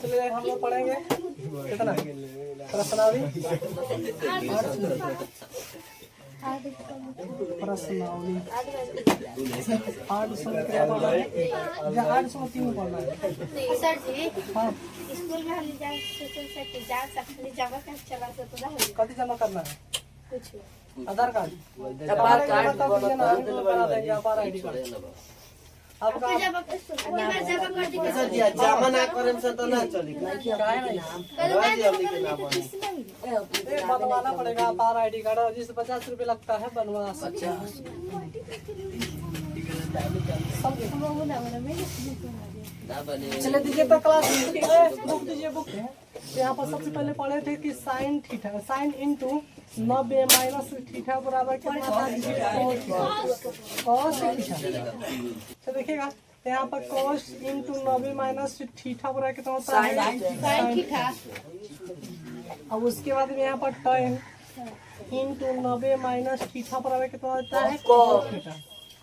चलिए हम लोग पढ़ेंगे कितना प्रश्नावली प्रश्नावली 803 में पढ़ना है। सर जी हाँ स्कूल में हम कति जमा करना है? कुछ आधार कार्ड आधार कार्ड बना देंगे अपार आईडी कार्ड आपका जमा कर दीजिए सर जी जमा ना करें से तो ना चली बनवाना पड़ेगा अपार आईडी कार्ड और जिस 50 रुपये लगता है बनवा सकते हैं। चले दीजिए तो क्लास बुक दीजिए बुक। यहाँ पर सबसे पहले पढ़े थे कि sine theta sine into 90 minus theta बराबर कितना था? Cos theta. तो देखिएगा यहाँ पर कॉस इंटू 90 माइनस थीटा बराबर कितना होता है? Sine theta. अब उसके बाद में यहाँ पर tan इंटू 90 माइनस थीटा बराबर कितना होता है? Cot theta.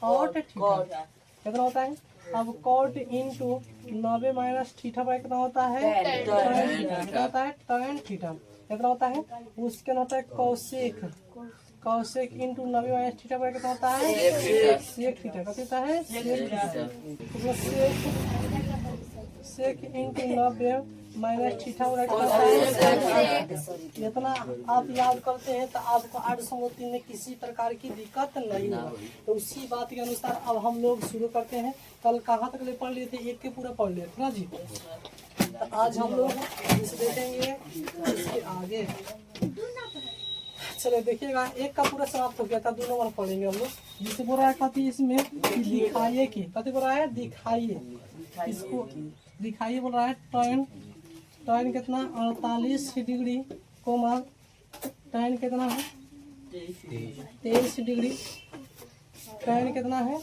कॉट थीटा कितना होता है? अब कॉट इंटू 90 माइनस थीटा बराबर कितना होता है? कितना होता है? tan थीटा कितना होता है? उसके होता है Kaushik Kaushik into 90 minus theta बराबर कितना होता है? सेक थीटा कितना होता है? सेक इंटू 90 माइनस थीटा बराबर इतना आप याद करते हैं तो आपको 803 में किसी प्रकार की दिक्कत नहीं होगा। तो उसी बात के अनुसार अब हम लोग शुरू करते हैं। कल कहाँ तक ले पढ़ लिए थे? एक के पूरा पढ़ लिए थे ना जी। तो आज हम लोग इस देखेंगे इसके आगे। चलिए देखिएगा एक का पूरा समाप्त हो गया था, 2 नंबर पढ़ेंगे हम लोग। जिसे बोल रहा है कथी इसमें दिखाइए की कथी बोल रहा है? दिखाइए इसको दिखाइए बोल रहा है tan tan कितना 48 डिग्री कोमा tan कितना है 23 डिग्री tan कितना है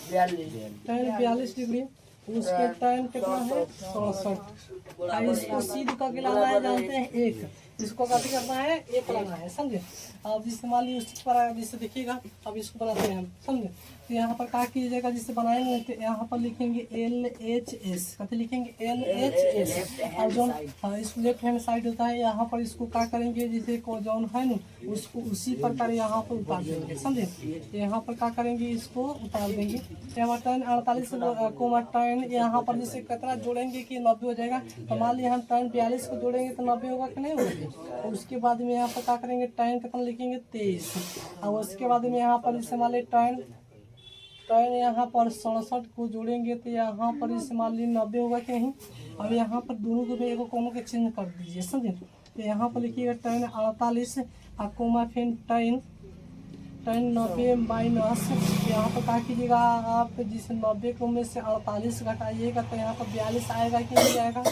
tan 42 डिग्री उसके tan कितना है 67। इसको सीध करके लाना है जानते हैं 1 इसको काफी करना है 1 लाना है समझे। अब जिससे मान लीजिए उस पर जिससे देखिएगा अब इसको बनाते हैं हम समझे। तो यहाँ पर क्या कीजिएगा जिससे बनाएंगे तो यहाँ पर लिखेंगे LHS कथी लिखेंगे LHS। और जो इसको लेफ्ट हैंड साइड होता है यहाँ पर इसको क्या करेंगे जिसे जौन है ना उसको उसी प्रकार यहाँ पर उतार देंगे समझे। यहाँ पर क्या करेंगे इसको उतार देंगे। यहाँ tan 48 कोमा tan यहाँ पर जैसे कितना जोड़ेंगे कि 90 हो जाएगा। तो मान लीजिए हम tan 42 को जोड़ेंगे तो 90 होगा कि नहीं होगा। और उसके बाद में यहाँ पर क्या करेंगे tan कितना लिखेंगे 23। और उसके बाद में यहाँ पर जैसे मान लीजिए tan यहाँ पर 67 को जोड़ेंगे तो यहाँ पर जैसे मान लीजिए 90 होगा कि नहीं। अब यहाँ पर दोनों को भी एक कोमो के चेंज कर दीजिए समझे। तो यहाँ पर लिखिएगा tan 48 और कोमा फिर tan 90 माइनस यहाँ पर क्या कीजिएगा आप जिस 90 को में से 48 घटाइएगा तो यहाँ पर 42 आएगा कि नहीं आएगा?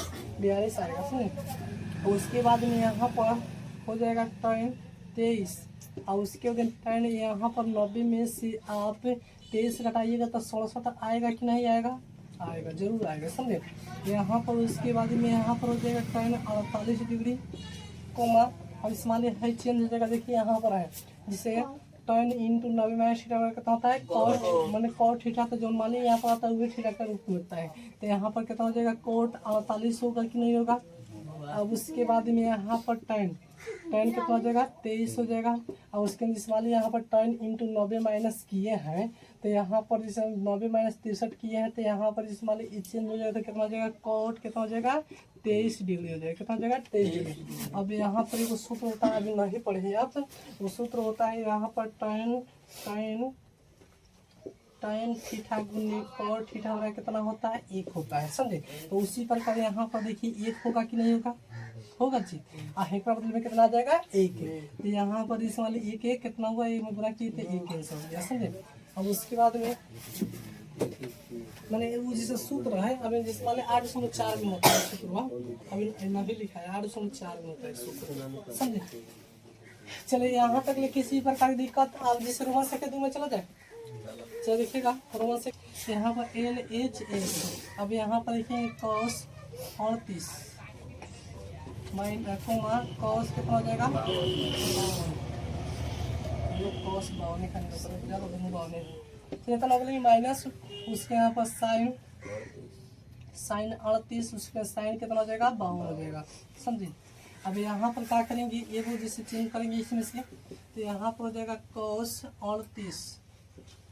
42 आएगा समझे। उसके बाद में यहाँ पर हो जाएगा tan 23 और उसके बाद tan यहाँ पर 90 में से आप 23 घटाइएगा तो 67 आएगा कि नहीं आएगा? आएगा जरूर आएगा समझे। यहाँ पर उसके बाद में यहाँ पर हो जाएगा tan 48 डिग्री कोमा अब इस मान लीजिए चेंज हो जाएगा। देखिए यहाँ पर है जिसे tan इंटू 90 माइनस थीटा कितना होता है? कॉट मैंने कॉट थीटा तो जो मान लीजिए यहाँ पर आता है वही थीटा का रूप में होता है। तो यहाँ पर कितना हो जाएगा? कॉट 48 होगा कि नहीं होगा। अब उसके बाद में यहाँ पर tan कितना हो जाएगा? 23 हो जाएगा। और उसके जिस वाले यहाँ पर tan इंटू 90 माइनस किए हैं तो यहाँ पर जैसे 90 माइनस 63 किए हैं तो यहाँ पर जिस वाले चेंज हो जाएगा तो कितना हो जाएगा? कॉट कितना हो जाएगा? 23 डिग्री हो जाएगा। कितना हो जाएगा? 23 डिग्री। अब यहाँ पर एक सूत्र होता है अभी नहीं पढ़े आप। वो सूत्र होता है यहाँ पर tan थीटा गुने कॉट थीटा होगा कितना होता है? 1 होता है समझे। तो उसी प्रकार यहाँ पर देखिए 1 होगा कि नहीं होगा? होगा जी। एक का मतलब में कितना आ जाएगा? 1। तो यहाँ पर इस वाले 1 कितना हुआ? एक में गुना किए थे 1 हो गया समझे। अब उसके बाद में मैंने वो जैसे सूत्र है अभी जिस वाले 804 में होता है सूत्र अभी नहीं लिखा है 804 में होता है सूत्र समझे। चलिए यहाँ तक ले किसी प्रकार की दिक्कत आप जिस रोमन से के 2 में चला जाए। चलो देखिएगा रोमन से यहाँ पर LHS अब यहाँ पर लिखेंगे cos 38 माइनस कोमा cos कितना हो जाएगा? cos 52 का निकल माइनस उसके यहाँ पर साइन साइन 38, उसके साइन कितना हो जाएगा 52 हो जाएगा, समझे। अब यहाँ पर क्या करेंगे, ये वो जिससे चेंज करेंगे इसमें से, तो यहाँ पर हो जाएगा cos 38,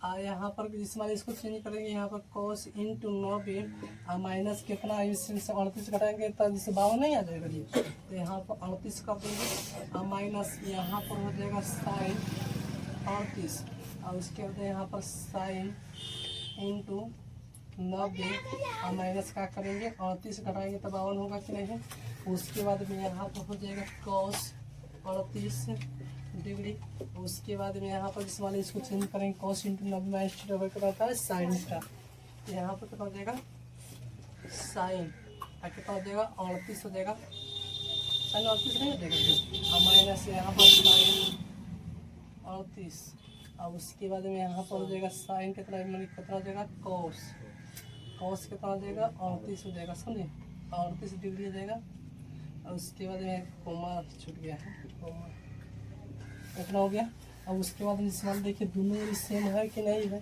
और यहाँ पर जिस वाले इसको चेंज करेंगे, यहाँ पर cos इंटू 90 और माइनस कितना इससे 38 घटाएंगे तो जिससे 52 नहीं आ जाएगा जी, तो यहाँ पर 38 कर देंगे और माइनस यहाँ पर हो जाएगा साइन 38, और उसके बाद यहाँ पर साइन इंटू 90 और माइनस क्या करेंगे 38 घटाएंगे तो 52 होगा कि नहीं। उसके बाद में यहाँ पर हो जाएगा cos 38 डिग्री, उसके बाद में यहाँ पर जिस वाले इसको चेंज करेंगे cos इंटू 90 माइनस क्या होता है साइन का, तो यहाँ पर कितना हो जाएगा साइन और कितना हो जाएगा 38 हो जाएगा, साइन 38 नहीं हो जाएगा और माइनस यहाँ पर साइन 38, और उसके बाद में यहाँ पर हो जाएगा साइन कितना हो जाएगा cos कितना हो जाएगा 38 हो जाएगा, समझे 38 डिग्री हो जाएगा। और उसके बाद में कोमा छूट गया है, कोमा कितना हो गया। और उसके बाद इस वाले देखिए दोनों सेम है कि नहीं है,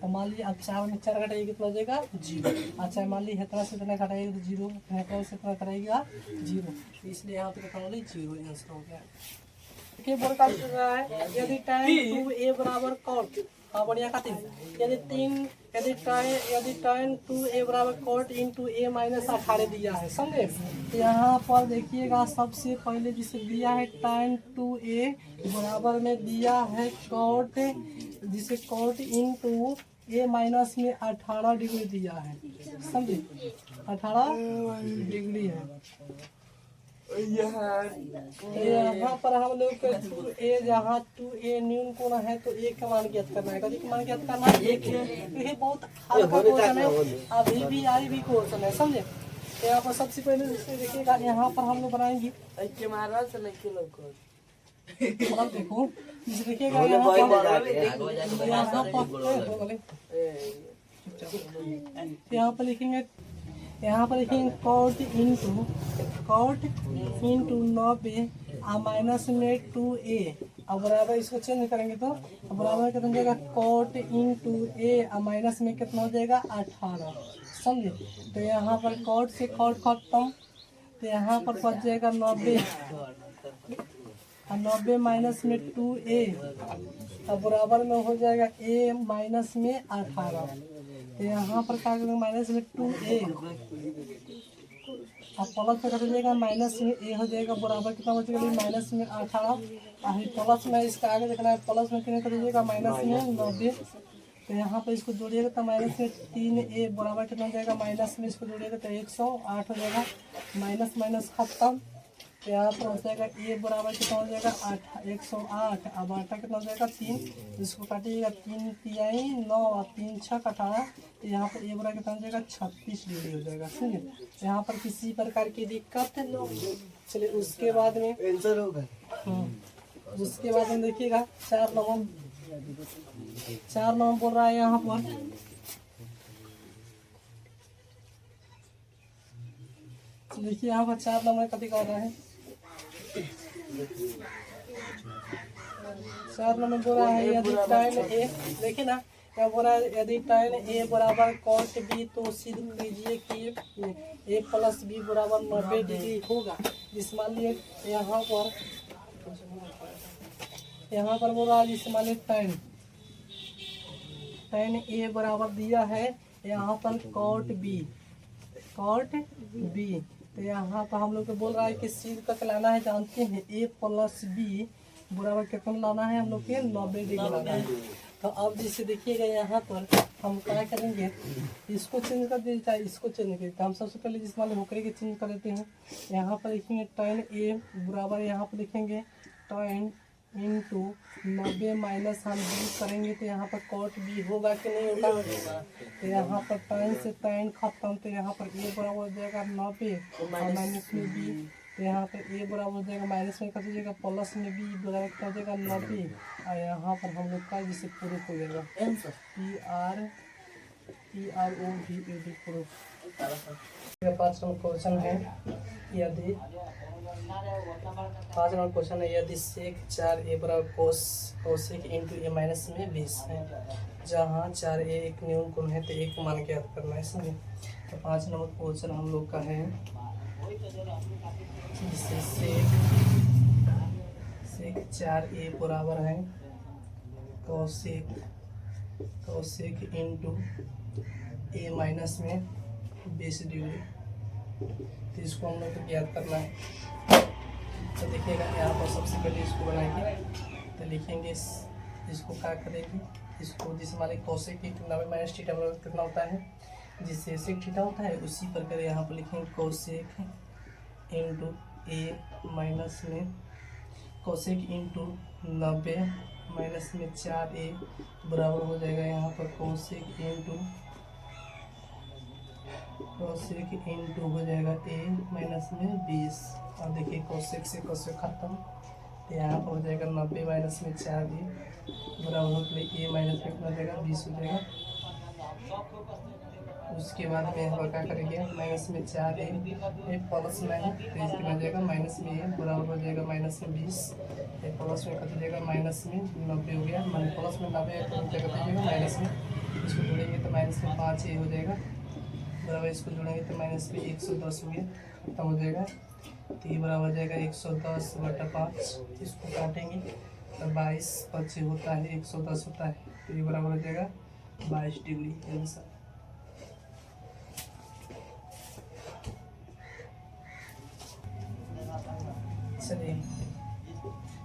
तो मान लीजिए अब 4 में 4 घटाइए कितना हो जाएगा 0, अच्छा मान लीजिए इतना से इतना घटाइएगा तो 0, इतना से इतना घटाइएगा 0, इसलिए यहाँ पे कितना हो गया 0 आंसर हो गया। देखिए बोर्ड का चल रहा है, यदि tan 2a बराबर cot, हाँ बढ़िया खातिर, यदि tan 2a बराबर cot इंटू a माइनस 18 दिया है, समझे। यहाँ पर देखिएगा सबसे पहले जिसे दिया है tan 2a बराबर में दिया है cot, जिसे cot इंटू a माइनस में 18 डिग्री दिया है, समझे 18 डिग्री है। यहाँ पर हम लोग को 2a, जहाँ 2a न्यून कोण है तो a का मान ज्ञात करना है, कभी मान ज्ञात करना है 1 है, तो ये बहुत हल्का क्वेश्चन है, अभी भी आई भी क्वेश्चन है, समझे। तो यहाँ पर सबसे पहले देखिएगा, यहाँ पर हम लोग बनाएंगे मतलब देखो देखिएगा यहाँ पर लिखेंगे, यहाँ पर लिखेंगे cot इंटू 90 और माइनस में 2a, अब बराबर इसको चेंज करेंगे तो बराबर कितना हो जाएगा cot इंटू a और माइनस में कितना हो जाएगा 18, समझे। तो यहाँ पर cot से cot खत्म, तो यहाँ पर बच जाएगा 90 और 90 माइनस में 2a, अब बराबर में हो जाएगा a माइनस में 18, तो यहाँ पर क्या करेंगे माइनस में 2a अब प्लस पे कर जाएगा माइनस में a हो जाएगा, बराबर कितना बचेगा माइनस में 18, प्लस में इसका आगे देखना है, प्लस में कितना कर दीजिएगा माइनस में 90, तो यहाँ पर इसको जोड़िएगा तो माइनस में 3a बराबर कितना हो जाएगा, माइनस में इसको जोड़िएगा तो 108 हो जाएगा, माइनस माइनस खत्म, तो यहाँ पर हो जाएगा a बराबर कितना हो जाएगा 108, अब 8 कितना हो जाएगा 3, इसको काटिएगा 3 तिहाई 9 और 3 6 18, तो यहाँ पर a बराबर कितना हो जाएगा 36 डिग्री हो जाएगा, समझे। यहाँ पर किसी प्रकार की दिक्कत चलिए उसके बाद में आंसर होगा। उसके बाद में देखिएगा 4 नंबर बोल रहा है यहाँ पर, देखिए यहाँ पर 4 नंबर कभी कर रहा है, 4 नंबर बोल रहा है यदि tan a, देखिए ना क्या बोल रहा है, यदि tan a बराबर cot b तो सिद्ध कीजिए कि a प्लस b बराबर 90 डिग्री होगा। जिस मान लीजिए यहाँ पर बोल रहा है, जिस मान लीजिए tan a बराबर दिया है यहाँ पर cot b, तो यहाँ पर हम लोग को बोल रहा है कि सिद्ध तक लाना है, जानते हैं a प्लस b बराबर कितना लाना है, हम लोग के 90 डिग्री लाना है। तो अब जैसे देखिएगा यहाँ पर हम क्या करेंगे, इसको चेंज कर दीजिए चाहे इसको चेंज करिए, तो हम सबसे पहले जिस वाले होकर के चेंज कर देते हैं। यहाँ पर लिखेंगे tan a बराबर, यहाँ पर लिखेंगे tan इंटू 90 माइनस हम b करेंगे तो यहाँ पर cot b होगा कि नहीं होगा, तो यहाँ पर tan से tan खत्म, तो यहाँ पर a बराबर हो जाएगा 90 और माइनस में b, तो यहाँ पर a बराबर हो जाएगा माइनस में कर दीजिएगा प्लस में b बराबर कर देगा 90, और यहाँ पर हम लोग का जिसे प्रूफ हो जाएगा PROV प्रूफ। 5 नंबर क्वेश्चन है, यदि 5 नंबर क्वेश्चन है, यदि sec 4a बराबर cosec इंटू a माइनस में 20 है, जहाँ 4a एक न्यून कोण है तो एक मान ज्ञात करना है, समझे। तो 5 नंबर क्वेश्चन हम लोग का है, जिससे सेक 4a बराबर है कोसेक इंटू a माइनस में 20 डिग्री। तो इसको हम लोग को ज्ञात करना है। तो देखिएगा यहाँ पर सबसे पहले इसको बनाएंगे, तो लिखेंगे इसको क्या करेंगे, इसको जिस हमारे कोसेक की तुलना में माइनस थीटा बराबर कितना होता है, जिससे सेक थीटा होता है, उसी प्रकार यहाँ पर लिखेंगे कोसेक इंटू ए माइनस में कोसेक इंटू 90 माइनस में 4a बराबर हो जाएगा यहाँ पर कोसेक इंटू हो जाएगा a माइनस में 20। और देखिए कोसेक से कोसेक खत्म, तो यहाँ पर हो जाएगा 90 माइनस में 4a बराबर हो गया a माइनस में कितना हो जाएगा 20 हो जाएगा। उसके बाद में यहाँ पर क्या करेंगे, माइनस में 4a प्लस में है, तो इसके हो जाएगा माइनस में a बराबर हो जाएगा माइनस में 20, प्लस में कट जाएगा माइनस में 90 हो गया, प्लस में 90 जगह जाएगा माइनस में, इसको जोड़ेंगे तो माइनस में 5a हो जाएगा बराबर, इसको जोड़ेंगे तो माइनस में 110 हो गया, खत्म हो जाएगा। तो ये बराबर हो जाएगा 110/5, इसको काटेंगे तो 22 5 होता है 110 होता है, तो ये बराबर हो जाएगा 22 डिग्री आंसर। चलिए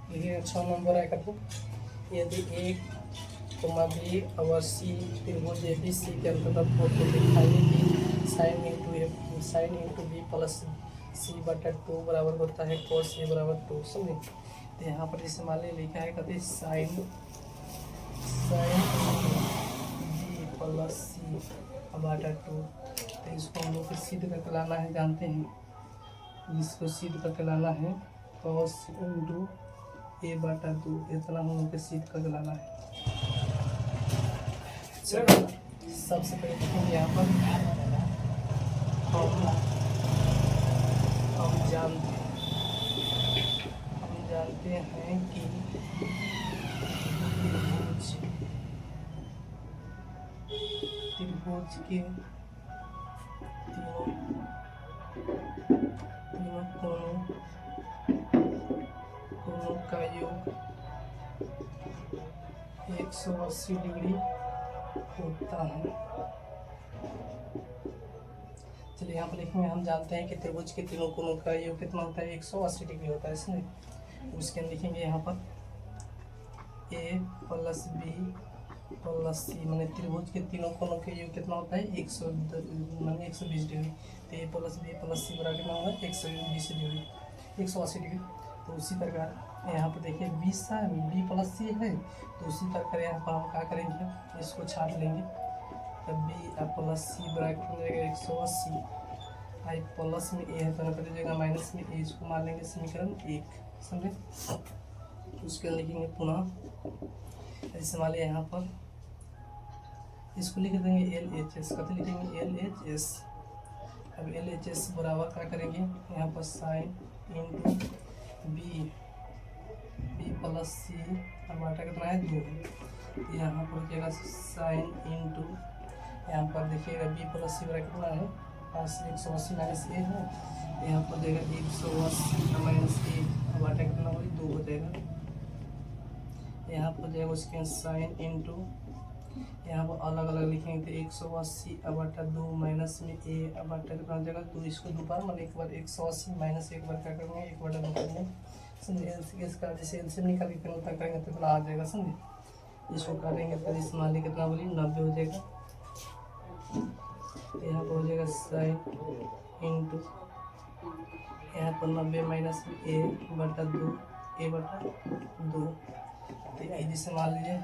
देखिए 6 नंबर आएगा, तो यदि एक बी और सी त्रिभुज ABC के अंतर्गत हो तो दिखाइए कि sine into B plus c/2 बराबर होता है cos a बराबर 2। समझे, तो यहाँ पर जैसे मान लिखा है कहते साइन बी प्लस c/2, तो इसको हम लोग को सिद्ध करके लाना है, जानते हैं जिसको सिद्ध करके लाना है cos इंटू a/2, इतना हम लोग को सिद्ध करके लाना है। चलिए सबसे पहले देखेंगे यहाँ पर हम जानते हैं कि त्रिभुज के तीनों कोणों का योग 180 डिग्री होता है। चलिए यहाँ पर लिखेंगे, हम जानते हैं कि त्रिभुज के तीनों कोणों का योग कितना होता है 180 डिग्री होता है, इसमें उसके अंदर लिखेंगे यहाँ पर a प्लस बी प्लस सी, मैंने त्रिभुज के तीनों कोणों के योग कितना होता है 120 डिग्री, तो a प्लस बी प्लस सी बराबर कितना होगा 120 डिग्री 180 डिग्री। तो उसी प्रकार यहाँ पर देखिए बी प्लस सी है, तो उसी प्रकार यहाँ पर हम क्या करेंगे, इसको छाट लेंगे, तब बी प्लस सी बराबर हो जाएगा 180, आई प्लस में ए है तो कर दीजिएगा माइनस में ए, इसको मान लेंगे समीकरण 1। समझे, उसके लिखेंगे पुनः, जैसे मान लिया यहाँ पर इसको लिख देंगे LHS, कत लिखेंगे LHS। अब LHS बराबर क्या करेंगे, यहाँ पर साइन इंटू बी प्लस सी टमाटर कितना है 2, यहाँ पर देखिएगा साइन इंटू, यहाँ पर देखिएगा बी प्लस सी बराबर कितना है 180 माइनस ए है, यहाँ पर देगा 180 माइनस ए टमाटर कितना होगी 2 हो जाएगा। यहाँ पर जाएगा उसके साइन इंटू, यहाँ पर अलग अलग लिखेंगे तो 180/2 माइनस में ए बटा कितना हो जाएगा 2, इसको 2 बार मतलब एक बार 180 माइनस एक बार क्या करेंगे 1/2 करेंगे। समझे, इसका जैसे एलसीएम निकाल के उतना करेंगे तो इतना आ जाएगा। समझे, इसको करेंगे तो इस मान ली कितना बोली 90 हो जाएगा, यहाँ पर हो जाएगा साइन इंटू, यहाँ पर 90 माइनस में a/2 तो जिसे मान लीजिए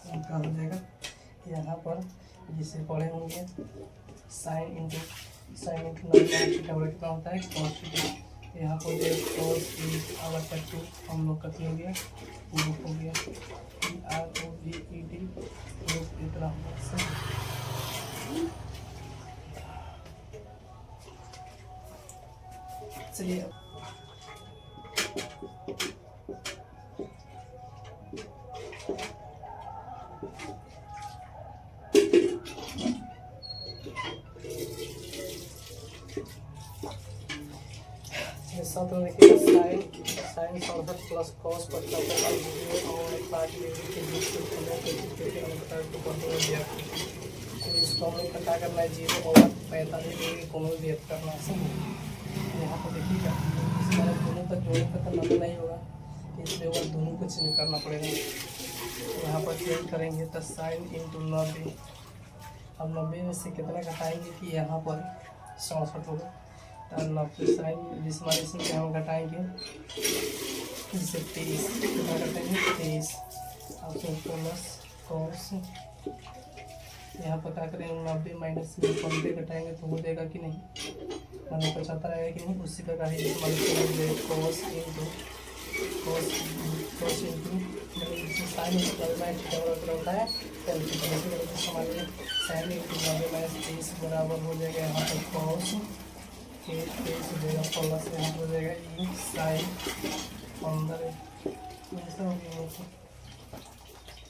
क्या हो जाएगा, यहाँ पर जिसे पढ़े होंगे साइन इंटू 90 कितना होता है cos थीटा, यहाँ पर cos a/2 हम लोग का हो गया रूप हो गया ROVED रूप इतना होगा। चलिए साथ में देखिए साइन 67 प्लस कॉस 55 जीरो और 5 डिग्री के बीच के कोणों के बीच के अंतर को पता दिया। फिर इस कोण का क्या करना है, 0 और 45 डिग्री के कोण व्यक्त करना है। यहाँ पर देखिएगा इस बार दोनों का जोड़ का तो नब्बे नहीं होगा, इसलिए वो दोनों को चेंज करना पड़ेगा। यहाँ पर चेंज करेंगे तो साइन इंटू 90। अब 90 में से कितना घटाएंगे कि यहाँ पर 67 होगा, तो 90 साइन 20 में हम घटाएंगे इससे 23, कितना घटाएंगे 23। अब प्लस कॉस यहाँ पर क्या करेंगे 90 माइनस में 90 घटाएंगे तो हो जाएगा कि नहीं, मतलब 75 आएगा कि नहीं, उसी का ही कॉस इंटू साइन उठाया संभालिए साइन इंटू 90 माइनस 23 बराबर हो जाएगा यहाँ पर कॉस 23 हो जाएगा प्लस यहाँ हो जाएगा साइन 15 ऐसा हो गया।